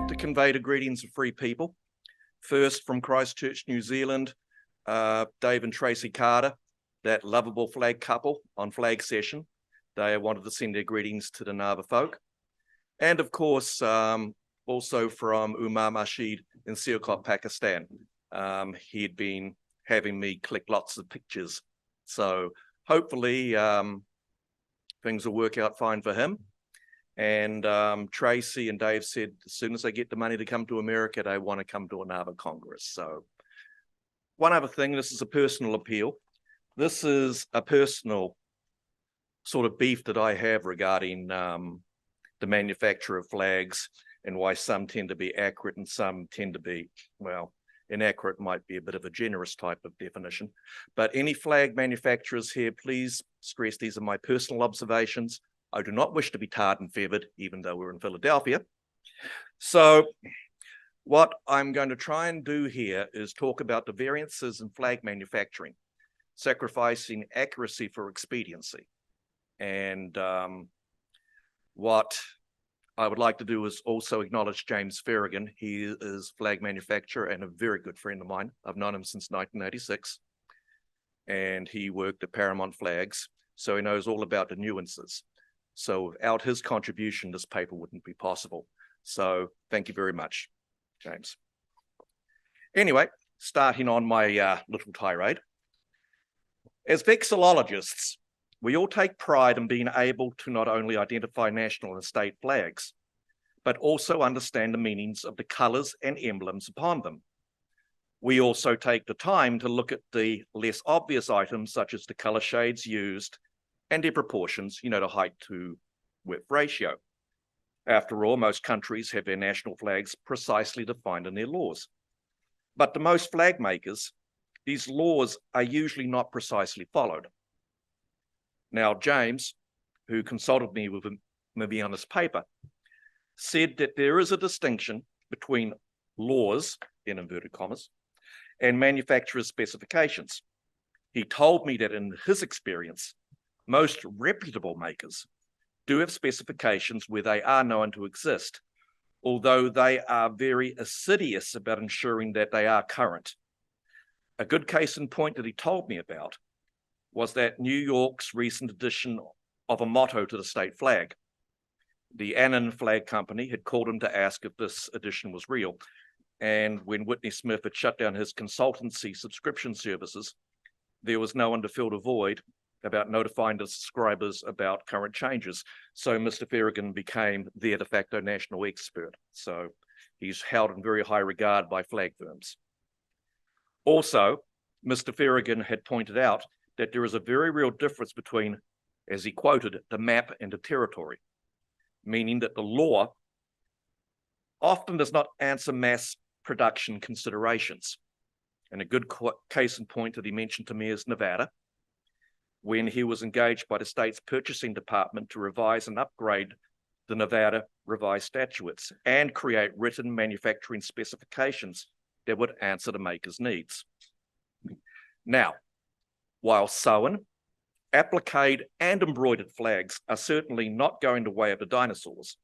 to convey the greetings of free people. First, from Christchurch, New Zealand, Dave and Tracy Carter, that lovable flag couple on flag session. They wanted to send their greetings to the NAVA folk. And of course, also from Umar Rashid in Sialkot, Pakistan. He'd been having me click lots of pictures. So hopefully things will work out fine for him. And Tracy and Dave said, as soon as they get the money to come to America, they want to come to a NAVA Congress. So one other thing, this is a personal appeal. This is a personal sort of beef that I have regarding the manufacture of flags and why some tend to be accurate and some tend to be, well, inaccurate might be a bit of a generous type of definition. But any flag manufacturers here, please stress these are my personal observations. I do not wish to be tarred and feathered, even though we're in Philadelphia. So what I'm going to try and do here is talk about the variances in flag manufacturing, sacrificing accuracy for expediency. And what I would like to do is also acknowledge James Ferrigan. He is flag manufacturer and a very good friend of mine. I've known him since 1986. And he worked at Paramount Flags, so he knows all about the nuances. So without his contribution, this paper wouldn't be possible. So thank you very much, James. Anyway, starting on my little tirade. As vexillologists, we all take pride in being able to not only identify national and state flags, but also understand the meanings of the colours and emblems upon them. We also take the time to look at the less obvious items, such as the colour shades used and their proportions, you know, the height to width ratio. After all, most countries have their national flags precisely defined in their laws. But to most flag makers, these laws are usually not precisely followed. Now, James, who consulted me with me on this paper, said that there is a distinction between laws, in inverted commas, and manufacturer's specifications. He told me that in his experience, most reputable makers do have specifications where they are known to exist, although they are very assiduous about ensuring that they are current. A good case in point that he told me about was that New York's recent addition of a motto to the state flag. The Annan Flag Company had called him to ask if this addition was real. And when Whitney Smith had shut down his consultancy subscription services, there was no one to fill the void about notifying the subscribers about current changes. So Mr. Ferrigan became their de facto national expert. So he's held in very high regard by flag firms. Also, Mr. Ferrigan had pointed out that there is a very real difference between, as he quoted, the map and the territory, meaning that the law often does not answer mass production considerations. And a good case in point that he mentioned to me is Nevada, when he was engaged by the state's purchasing department to revise and upgrade the Nevada revised statutes and create written manufacturing specifications that would answer the maker's needs. Now, while sewn, appliqued, and embroidered flags are certainly not going the way of the dinosaurs,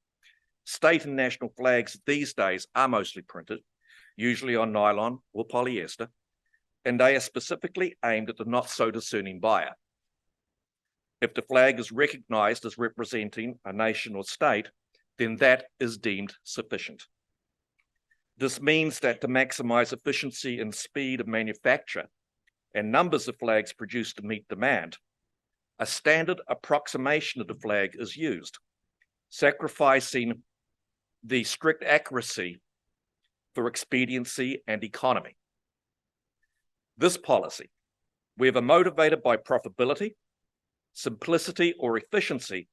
state and national flags these days are mostly printed, usually on nylon or polyester, and they are specifically aimed at the not-so-discerning buyer. If the flag is recognized as representing a nation or state, then that is deemed sufficient. This means that to maximize efficiency and speed of manufacture and numbers of flags produced to meet demand, a standard approximation of the flag is used, sacrificing the strict accuracy for expediency and economy. This policy, whether motivated by profitability, simplicity, or efficiency,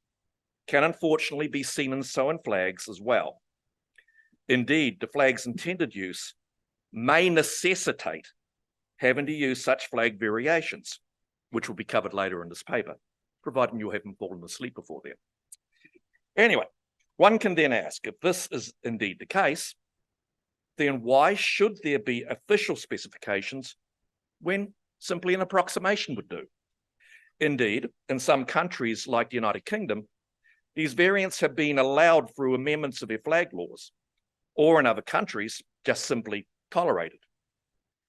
can unfortunately be seen in sewn flags as well. Indeed, the flag's intended use may necessitate having to use such flag variations, which will be covered later in this paper, providing you haven't fallen asleep before then. Anyway, one can then ask, if this is indeed the case, then why should there be official specifications when simply an approximation would do? Indeed, in some countries like the United Kingdom, these variants have been allowed through amendments of their flag laws. or in other countries, just simply tolerated.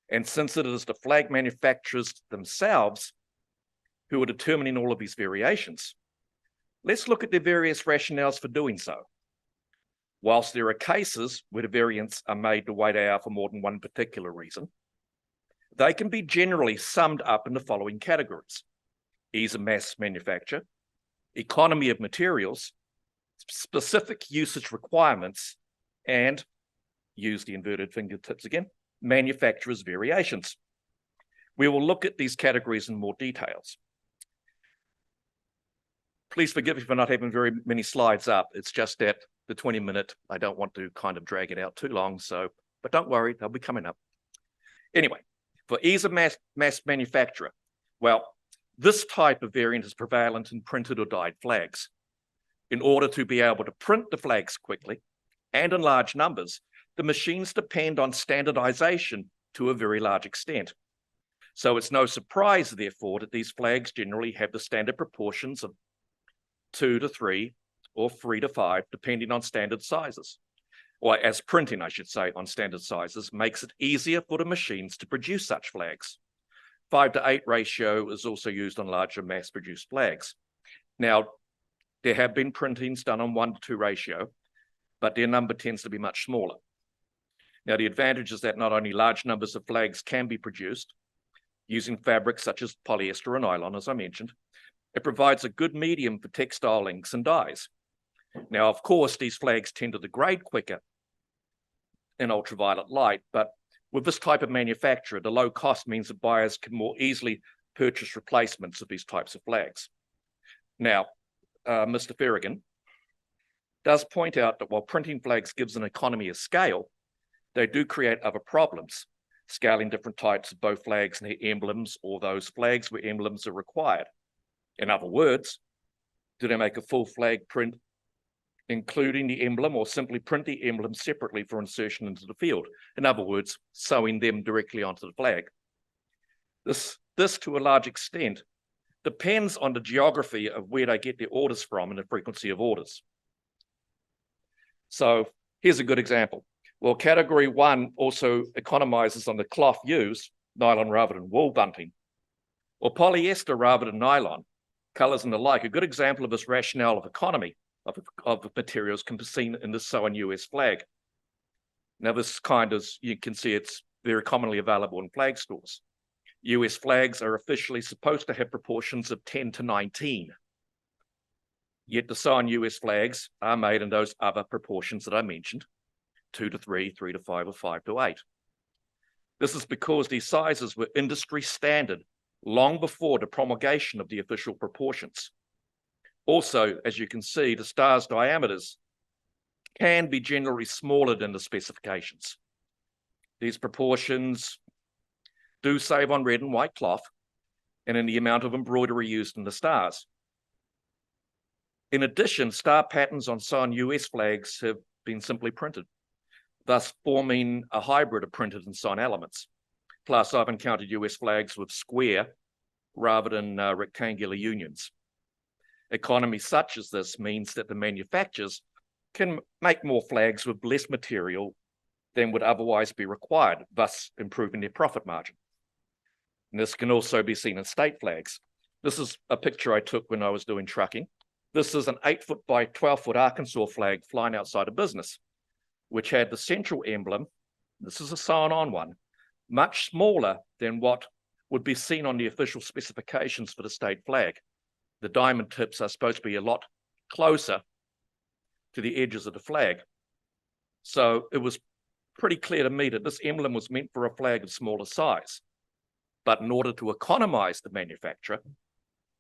And since it is the flag manufacturers themselves who are determining all of these variations, let's look at their various rationales for doing so. Whilst there are cases where the variants are made the way they are for more than one particular reason, they can be generally summed up in the following categories: ease of mass manufacture, economy of materials, specific usage requirements, and, use the inverted fingertips again, manufacturers' variations. We will look at these categories in more details. Please forgive me for not having very many slides up. It's just that the 20-minute, I don't want to kind of drag it out too long, but don't worry, they'll be coming up. Anyway, for ease of mass manufacture, well, this type of variant is prevalent in printed or dyed flags. In order to be able to print the flags quickly and in large numbers, the machines depend on standardization to a very large extent. So it's no surprise, therefore, that these flags generally have the standard proportions of 2 to 3 or 3 to 5, depending on standard sizes. Or as printing, I should say, on standard sizes makes it easier for the machines to produce such flags. 5 to 8 ratio is also used on larger mass-produced flags. Now, there have been printings done on 1 to 2 ratio, but their number tends to be much smaller. Now, the advantage is that not only large numbers of flags can be produced using fabrics such as polyester or nylon, as I mentioned, it provides a good medium for textile inks and dyes. Now, of course, these flags tend to degrade quicker in ultraviolet light, but with this type of manufacture, the low cost means that buyers can more easily purchase replacements of these types of flags. Now, Mr. Ferrigan does point out that while printing flags gives an economy of scale, they do create other problems, scaling different types of both flags and their emblems, or those flags where emblems are required. In other words, do they make a full flag print including the emblem, or simply print the emblem separately for insertion into the field? In other words, sewing them directly onto the flag. This to a large extent depends on the geography of where they get their orders from and the frequency of orders. So here's a good example. Well, category 1 also economizes on the cloth used, nylon rather than wool bunting, or polyester rather than nylon, colors and the like. A good example of this rationale of economy of materials can be seen in the sewn US flag. Now, this kind of, you can see it's very commonly available in flag stores. US flags are officially supposed to have proportions of 10 to 19. Yet the sewn US flags are made in those other proportions that I mentioned, 2 to 3, 3 to 5, or 5 to 8. This is because these sizes were industry standard long before the promulgation of the official proportions. Also, as you can see, the star's diameters can be generally smaller than the specifications. These proportions do save on red and white cloth and in the amount of embroidery used in the stars. In addition, star patterns on sewn US flags have been simply printed, thus forming a hybrid of printed and sewn elements. Plus, I've encountered US flags with square rather than rectangular unions. Economy such as this means that the manufacturers can make more flags with less material than would otherwise be required, thus improving their profit margin. And this can also be seen in state flags. This is a picture I took when I was doing trucking. This is an 8-foot by 12-foot Arkansas flag flying outside a business, which had the central emblem, this is a sewn-on one, much smaller than what would be seen on the official specifications for the state flag. The diamond tips are supposed to be a lot closer to the edges of the flag. So it was pretty clear to me that this emblem was meant for a flag of smaller size. But in order to economize the manufacturer,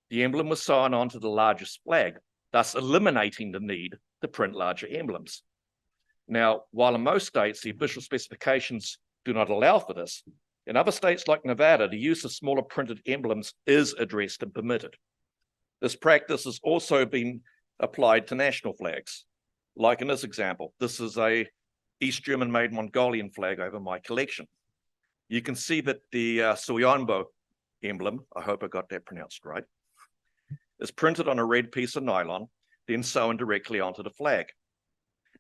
the emblem was sewn onto the largest flag, thus eliminating the need to print larger emblems. Now, while in most states the official specifications do not allow for this, in other states like Nevada, the use of smaller printed emblems is addressed and permitted. This practice has also been applied to national flags. Like in this example, this is a East German-made Mongolian flag over my collection. You can see that the Suyonbo emblem, I hope I got that pronounced right, is printed on a red piece of nylon, then sewn directly onto the flag.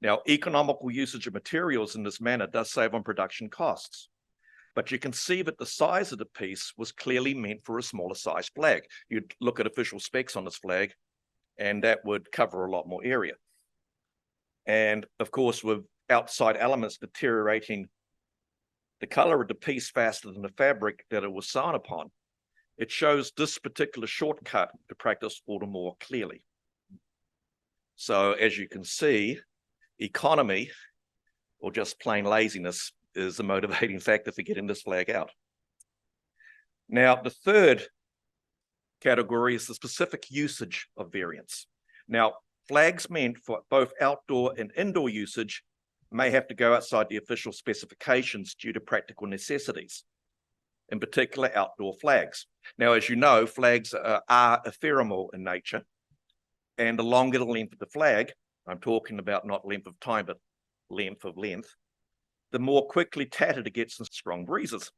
Now, economical usage of materials in this manner does save on production costs. But you can see that the size of the piece was clearly meant for a smaller size flag. You'd look at official specs on this flag, and that would cover a lot more area. And of course, with outside elements deteriorating the color of the piece faster than the fabric that it was sewn upon, it shows this particular shortcut to practice all the more clearly. So as you can see, economy, or just plain laziness, is the motivating factor for getting this flag out. Now, the third category is the specific usage of variants. Now, flags meant for both outdoor and indoor usage may have to go outside the official specifications due to practical necessities, in particular outdoor flags. Now, as you know, flags are ephemeral in nature, and the longer the length of the flag, I'm talking about not length of time, but length of length, the more quickly tattered it gets in strong breezes.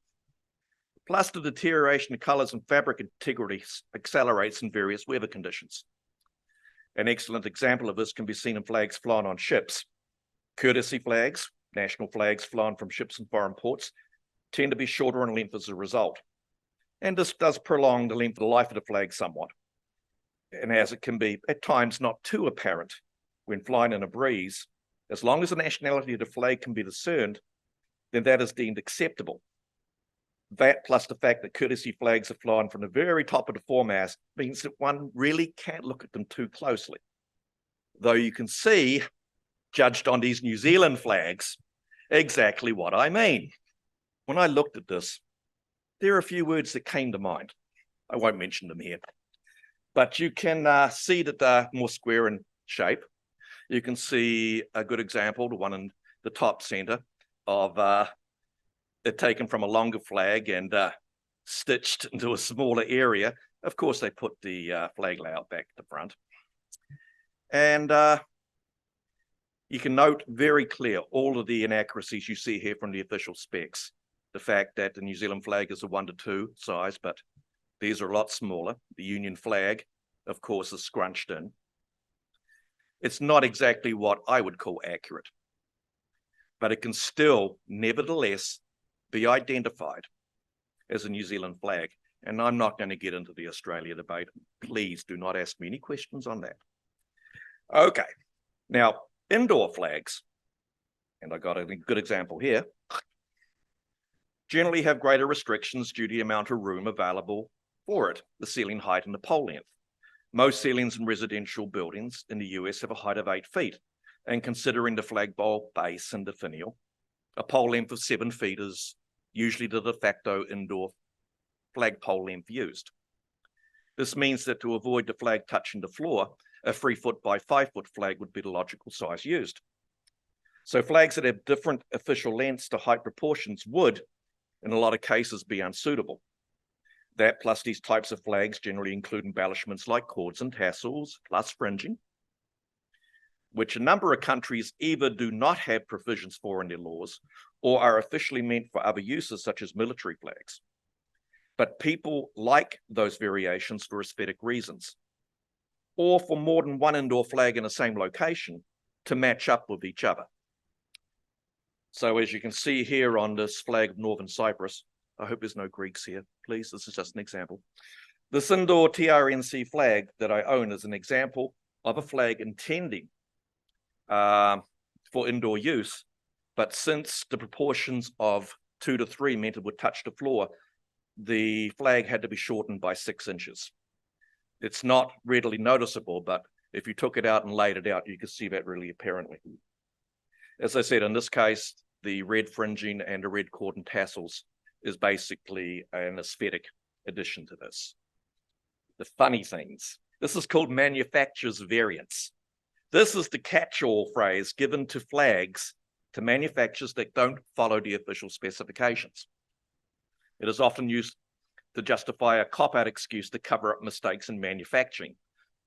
Plus, the deterioration of colors and fabric integrity accelerates in various weather conditions. An excellent example of this can be seen in flags flown on ships. Courtesy flags, national flags flown from ships in foreign ports, tend to be shorter in length as a result. And this does prolong the length of the life of the flag somewhat. And as it can be at times not too apparent when flying in a breeze, as long as the nationality of the flag can be discerned, then that is deemed acceptable. That, plus the fact that courtesy flags are flown from the very top of the foremast, means that one really can't look at them too closely. Though you can see, judged on these New Zealand flags, exactly what I mean. When I looked at this, there are a few words that came to mind. I won't mention them here. But you can see that they're more square in shape. You can see a good example, the one in the top center, of it taken from a longer flag and stitched into a smaller area. Of course, they put the flag layout back at the front. And you can note very clear all of the inaccuracies you see here from the official specs. The fact that the New Zealand flag is a 1:2 size, but these are a lot smaller. The Union flag, of course, is scrunched in. It's not exactly what I would call accurate, but it can still, nevertheless, be identified as a New Zealand flag. And I'm not going to get into the Australia debate. Please do not ask me any questions on that. Okay, now indoor flags, and I got a good example here, generally have greater restrictions due to the amount of room available for it, the ceiling height and the pole length. Most ceilings in residential buildings in the US have a height of 8 feet, and considering the flagpole base and the finial, a pole length of 7 feet is usually the de facto indoor flagpole length used. This means that to avoid the flag touching the floor, a 3 foot by 5 foot flag would be the logical size used. So flags that have different official lengths to height proportions would, in a lot of cases, be unsuitable. That plus these types of flags generally include embellishments like cords and tassels, plus fringing, which a number of countries either do not have provisions for in their laws or are officially meant for other uses such as military flags. But people like those variations for aesthetic reasons, or for more than one indoor flag in the same location to match up with each other. So as you can see here on this flag of Northern Cyprus, I hope there's no Greeks here, please, this is just an example. This indoor TRNC flag that I own is an example of a flag intending for indoor use, but since the proportions of 2 to 3 meant it would touch the floor, the flag had to be shortened by 6 inches. It's not readily noticeable, but if you took it out and laid it out, you could see that really apparently. As I said, in this case, the red fringing and the red cord and tassels is basically an aesthetic addition to this. The funny things, this is called manufacturer's variance. This is the catch-all phrase given to flags to manufacturers that don't follow the official specifications. It is often used to justify a cop-out excuse to cover up mistakes in manufacturing,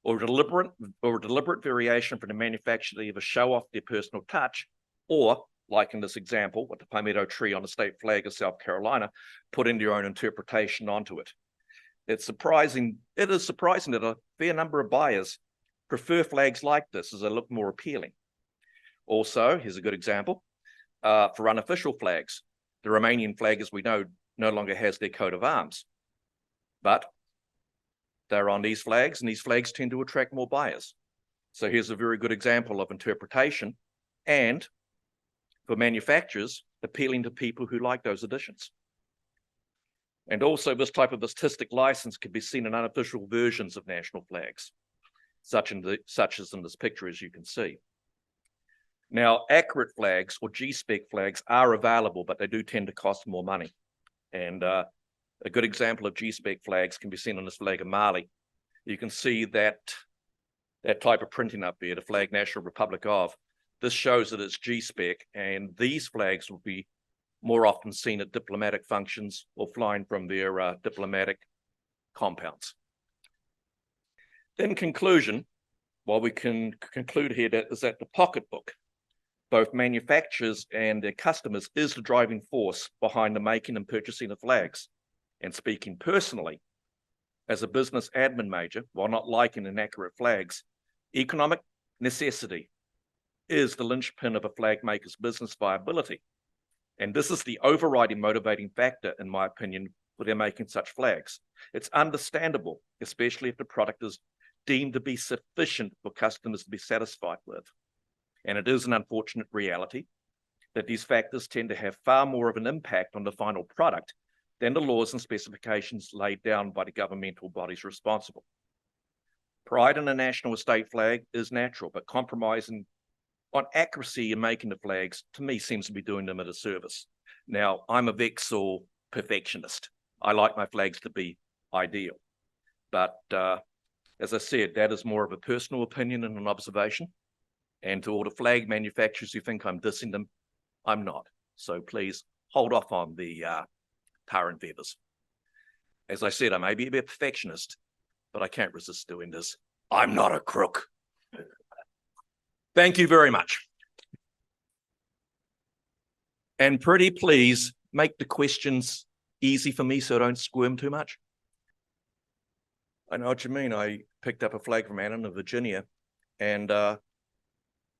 or a deliberate variation from the manufacturer to either show off their personal touch, or, like in this example, with the palmetto tree on the state flag of South Carolina, put in your own interpretation onto it. It is surprising that a fair number of buyers prefer flags like this as they look more appealing. Also, here's a good example, for unofficial flags. The Romanian flag, as we know, no longer has their coat of arms, but they're on these flags, and these flags tend to attract more buyers. So here's a very good example of interpretation, and for manufacturers, appealing to people who like those additions. And also, this type of artistic license can be seen in unofficial versions of national flags, such as in this picture, as you can see. Now, accurate flags or G-spec flags are available, but they do tend to cost more money. And a good example of G-spec flags can be seen on this flag of Mali. You can see that type of printing up there, the flag National Republic of. This shows that it's G-spec, and these flags will be more often seen at diplomatic functions or flying from their diplomatic compounds. In conclusion, what we can conclude here is that the pocketbook, both manufacturers and their customers, is the driving force behind the making and purchasing of flags. And speaking personally, as a business admin major, while not liking inaccurate flags, economic necessity is the linchpin of a flag maker's business viability. And this is the overriding motivating factor, in my opinion, for their making such flags. It's understandable, especially if the product is deemed to be sufficient for customers to be satisfied with. And it is an unfortunate reality that these factors tend to have far more of an impact on the final product than the laws and specifications laid down by the governmental bodies responsible. Pride in a national estate flag is natural, but compromising on accuracy in making the flags, to me, seems to be doing them a disservice. Now, I'm a vexil perfectionist. I like my flags to be ideal. But as I said, that is more of a personal opinion and an observation. And to all the flag manufacturers who think I'm dissing them, I'm not. So please hold off on the tar and feathers. As I said, I may be a bit perfectionist, but I can't resist doing this. I'm not a crook. Thank you very much. And pretty please make the questions easy for me so I don't squirm too much. I know what you mean. I picked up a flag from Anna, Virginia, and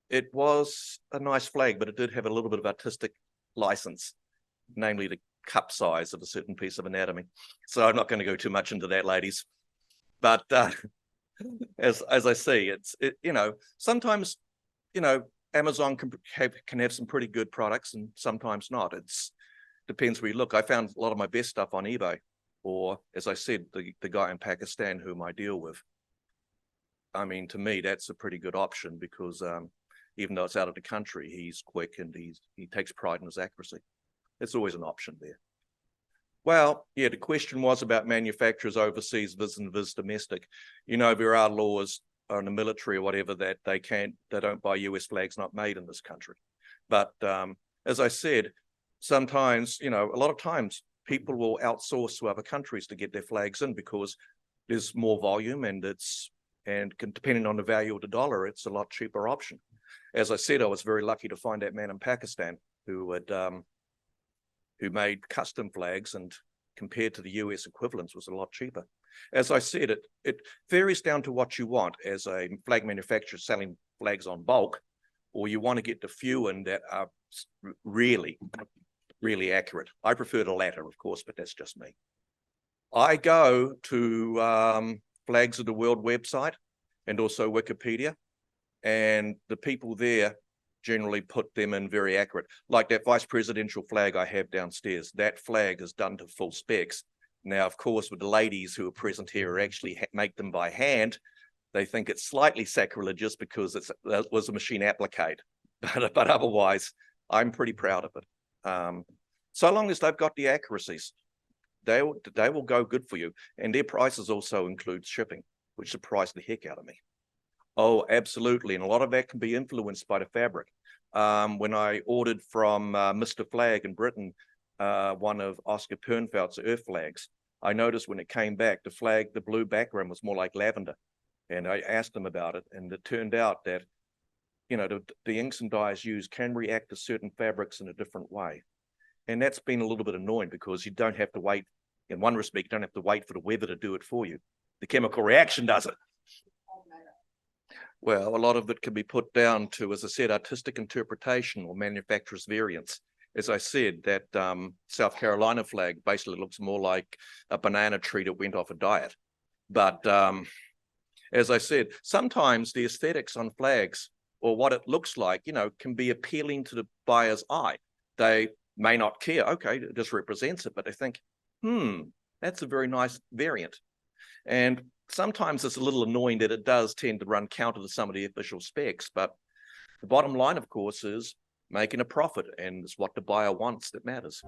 it was a nice flag, but it did have a little bit of artistic license, namely the cup size of a certain piece of anatomy. So I'm not going to go too much into that, ladies. But as I see, sometimes, Amazon can have some pretty good products and sometimes not. It depends where you look. I found a lot of my best stuff on eBay, or as I said, the guy in Pakistan whom I deal with. I mean, to me, that's a pretty good option because even though it's out of the country, he's quick and he takes pride in his accuracy. It's always an option there. Well, yeah, the question was about manufacturers overseas versus domestic. There are laws in the military or whatever that they don't buy US flags not made in this country. But as I said, sometimes, a lot of times people will outsource to other countries to get their flags in because there's more volume and depending on the value of the dollar, it's a lot cheaper option. As I said, I was very lucky to find that man in Pakistan who made custom flags, and compared to the US equivalents was a lot cheaper. As I said, it varies down to what you want as a flag manufacturer selling flags on bulk, or you want to get the few in that are really, really accurate. I prefer the latter, of course, but that's just me. I go to Flags of the World website and also Wikipedia, and the people there generally put them in very accurate. Like that vice presidential flag I have downstairs, that flag is done to full specs. Now, of course, with the ladies who are present here who actually make them by hand, they think it's slightly sacrilegious because that was a machine applique. But otherwise, I'm pretty proud of it. So long as they've got the accuracies, they will go good for you. And their prices also include shipping, which surprised the heck out of me. Oh, absolutely. And a lot of that can be influenced by the fabric. When I ordered from Mr. Flag in Britain, one of Oscar Pernfeldt's Earth flags, I noticed when it came back, the blue background was more like lavender. And I asked them about it, and it turned out that, the inks and dyes used can react to certain fabrics in a different way. And that's been a little bit annoying because you don't have to wait. In one respect, you don't have to wait for the weather to do it for you. The chemical reaction does it. Well, a lot of it can be put down to, as I said, artistic interpretation or manufacturer's variance. As I said, that South Carolina flag basically looks more like a banana tree that went off a diet. But as I said, sometimes the aesthetics on flags or what it looks like, can be appealing to the buyer's eye. They may not care, okay, it just represents it, but they think, that's a very nice variant. And sometimes it's a little annoying that it does tend to run counter to some of the official specs, but the bottom line, of course, is making a profit, and it's what the buyer wants that matters.